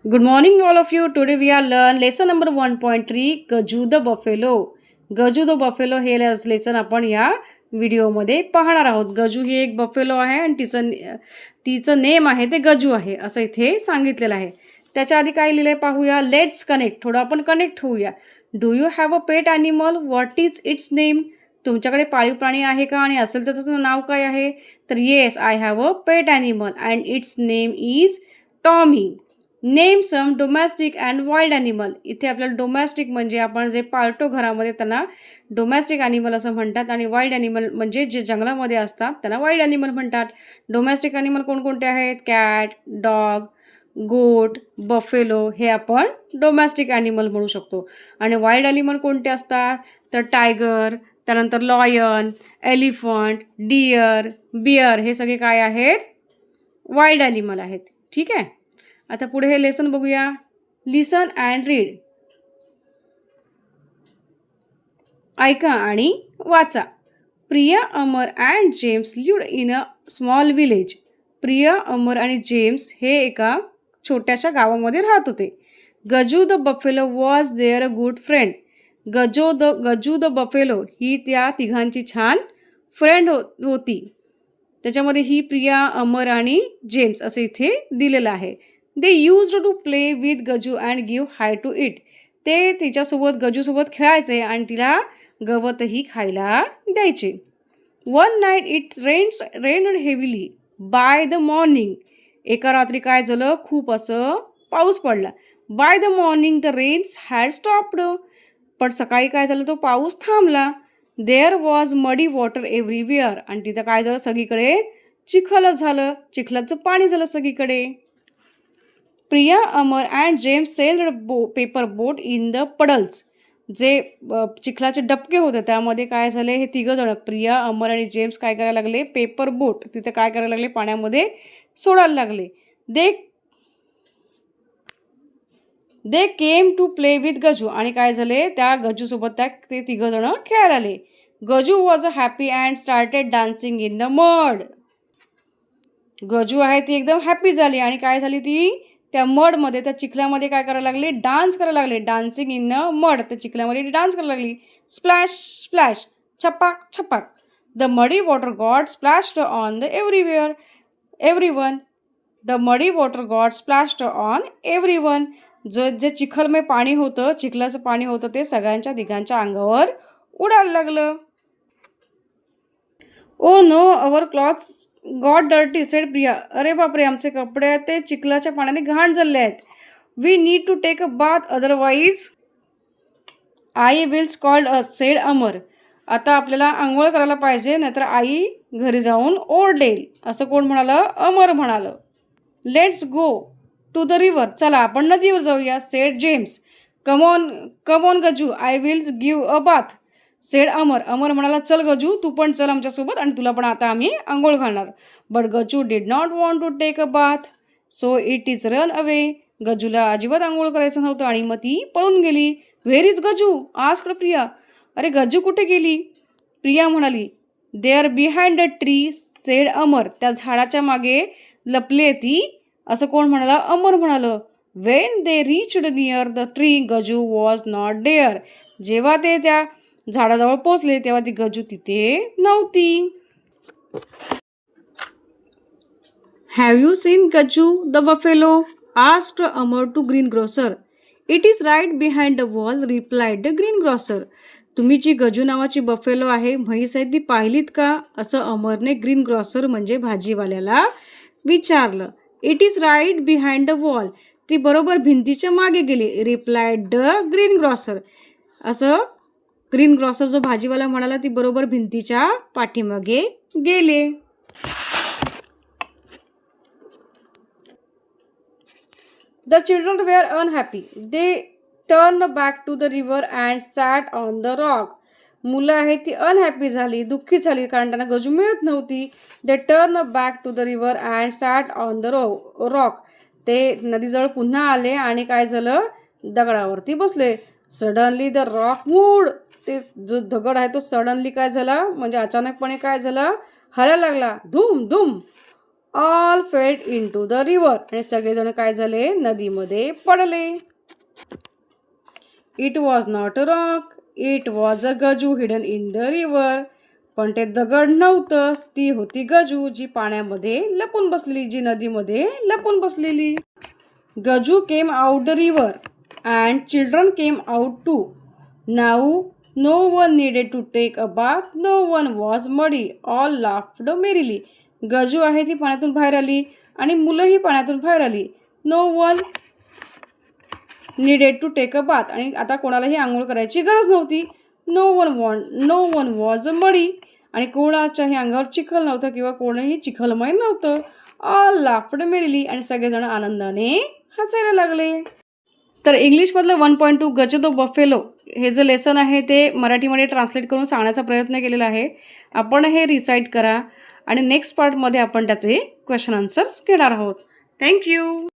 Good morning, all of you. Today we are learn lesson number 1.3 Gaju the Buffalo. Gaju the buffalo हे lesson आपण या व्हिडिओमध्ये पाहणार आहोत. गजू ही एक बफेलो आहे आणि तिचं नेम आहे ते गजू आहे असं इथे सांगितलेलं आहे. त्याच्या आधी काय लिहिलंय पाहूया. Let's connect. थोडं आपण कनेक्ट होऊया. Do you have a pet animal? What is it's name? तुमच्याकडे पाळीव प्राणी आहे का आणि असेल तर त्याचं नाव काय आहे? तर yes, I have a pet animal and its name is Tommy. Name some domestic and wild animal. इथे आपल्याला डोमॅस्टिक म्हणजे आपण जे पाळतो घरामध्ये त्यांना डोमॅस्टिक ॲनिमल असं म्हणतात आणि वाईल्ड ॲनिमल म्हणजे जे जंगलामध्ये असतात त्यांना वाईल्ड ॲनिमल म्हणतात. डोमॅस्टिक ॲनिमल कोणकोणते आहेत? कॅट, डॉग, गोट, बफेलो हे आपण डोमॅस्टिक ॲनिमल म्हणू शकतो. आणि वाईल्ड ॲनिमल कोणते असतात? तर टायगर, त्यानंतर लॉयन, एलिफंट, डिअर, बिअर हे सगळे काय आहेत? वाईल्ड ॲनिमल आहेत. ठीक आहे. आता पुढे हे लेसन बघूया. Listen and read. ऐका आणि वाचा. Priya, Amar and James lived in a small village. Priya, Amar आणि जेम्स हे एका छोट्याशा गावामध्ये राहत होते. Gaju the buffalo was there a good friend. Gaju the buffalo ही त्या तिघांची छान फ्रेंड होती. त्याच्यामध्ये ही प्रिया, अमर आणि जेम्स असं इथे दिलेलं आहे. They used to play with Gaju and give hay to it. ते तिच्यासोबत गजूसोबत खेळायचे आणि तिला गवतही खायला द्यायचे. One night it rained heavily by the morning. एका रात्री काय झालं? खूप असं पाऊस पडला. By the morning the rains had stopped. पण सकाळी काय झालं? तो पाऊस थांबला. There was muddy water everywhere. आणि तिथं काय झालं? सगळीकडे चिखलच झालं. चिखलाचं पाणी झालं सगळीकडे. Priya, Amar and James sailed paper boat in the puddles. जे चिखलाचे डबके होते त्यामध्ये काय झाले? हे तिघं जण प्रिया, अमर आणि जेम्स काय करायला लागले? पेपर बोट तिथे काय करायला लागले? पाण्यामध्ये सोडायला लागले. They came to play with Gaju. आणि काय झाले? त्या गजूसोबत ते तिघं जण खेळायला आले. Gaju was a happy and started dancing in the mud. Gaju आहे ती एकदम हॅपी झाली आणि काय झाली? ती त्या मडमध्ये त्या चिखल्यामध्ये काय करायला लागली? डान्स करायला लागले. Dancing in a mud. त्या चिखल्यामध्ये डान्स करायला लागली. स्प्लॅश स्प्लॅश, छपाक छपाक. The muddy water got splashed on the everyone. The muddy water got splashed on everyone. जे चिखलमय पाणी होतं, चिखलाचं पाणी होतं ते सगळ्यांच्या तिघांच्या अंगावर उडायला लागलं. Oh no, our clothes got dirty said Priya. अरे बापरे, आमचे कपडे ते चिखलाच्या पाण्याने घाण झाले आहेत. We need to take a bath otherwise I will scold us said Amar. आता आपल्याला आंघोळ करायला पाहिजे नाहीतर आई घरी जाऊन ओरडेल असं कोण म्हणालं? अमर म्हणालं. Let's go to the river. चला आपण नदीवर जाऊया said James. Come on Gaju, I will give a bath said Amar. Amar म्हणाला चल गजू तू पण चल आमच्यासोबत आणि तुला पण आता आम्ही आंघोळ घालणार. But Gaju did not want to take a bath so it is run away. गजूला अजिबात आंघोळ करायचं नव्हतं आणि मग ती पळून गेली. Where is Gaju asked Priya. अरे गजू कुठे गेली? प्रिया म्हणाली. There behind the tree said Amar. त्या झाडाच्या मागे लपले ती असं कोण म्हणाला? अमर म्हणालं. When they reached near the tree Gaju was not there. जेव्हा ते त्या झाडाजवळ पोचले तेव्हा ती गजू तिथे नव्हती. Have you seen Gaju the buffalo asked Amar to green grocer. It is right behind the wall replied the green grocer. तुम्ही जी गजू नावाची बफेलो आहे म्हैस आहे ती पाहिलीत का? असं अमरने ग्रीन ग्रॉसर म्हणजे भाजीवाल्याला विचारलं. It is right behind the wall. ती बरोबर भिंतीच्या मागे गेली. Replied the green grocer. असं ग्रीन ग्रॉसर जो भाजीवाला म्हणाला ती बरोबर भिंतीच्या पाठीमागे गेले. The children were unhappy. They turn back to the river and sat on the rock. मुलं आहेत ती अनहॅपी झाली, दुःखी झाली कारण त्यांना गजू मिळत नव्हती. They turn back to the river and sat on the rock. ते नदीजवळ पुन्हा आले आणि काय झालं? दगडावरती बसले. Suddenly the rock moved. ते जो दगड आहे तो सडनली काय झाला म्हणजे अचानकपणे काय झाला? हलायला लागला. धूम धूम. All felled into the river. आणि सगळेजण काय झाले, नदीमध्ये पडले. It was not a rock, it was a Gaju hidden in the river. पण ते दगड नव्हतं, ती होती गजू, जी पाण्यामध्ये लपून बसलेली, जी नदीमध्ये लपून बसलेली. Gaju came out the river and children came out too. Now no one needed to take a bath, no one was muddy, all laughed merrily. Gaju आहे ती पाण्यातून बाहेर आली आणि मुलंही पाण्यातून बाहेर आली. No one needed to take a bath. आणि आता कोणालाही आंघोळ करायची गरज नव्हती. नो वन वॉज मडी. आणि कोणाच्याही अंगावर चिखल नव्हतं किंवा कोणीही चिखलमय नव्हतं. All laughed merrily. आणि सगळेजण आनंदाने हसायला लागले. तर इंग्लिशमधलं 1.2 गजो द बफेलो हे जे लेसन आहे ते मराठीमध्ये ट्रान्सलेट करून सांगण्याचा प्रयत्न केलेला आहे. आपण हे रिसाईट करा आणि नेक्स्ट पार्टमध्ये आपण त्याचे क्वेश्चन आन्सर्स घेणार आहोत. थँक्यू.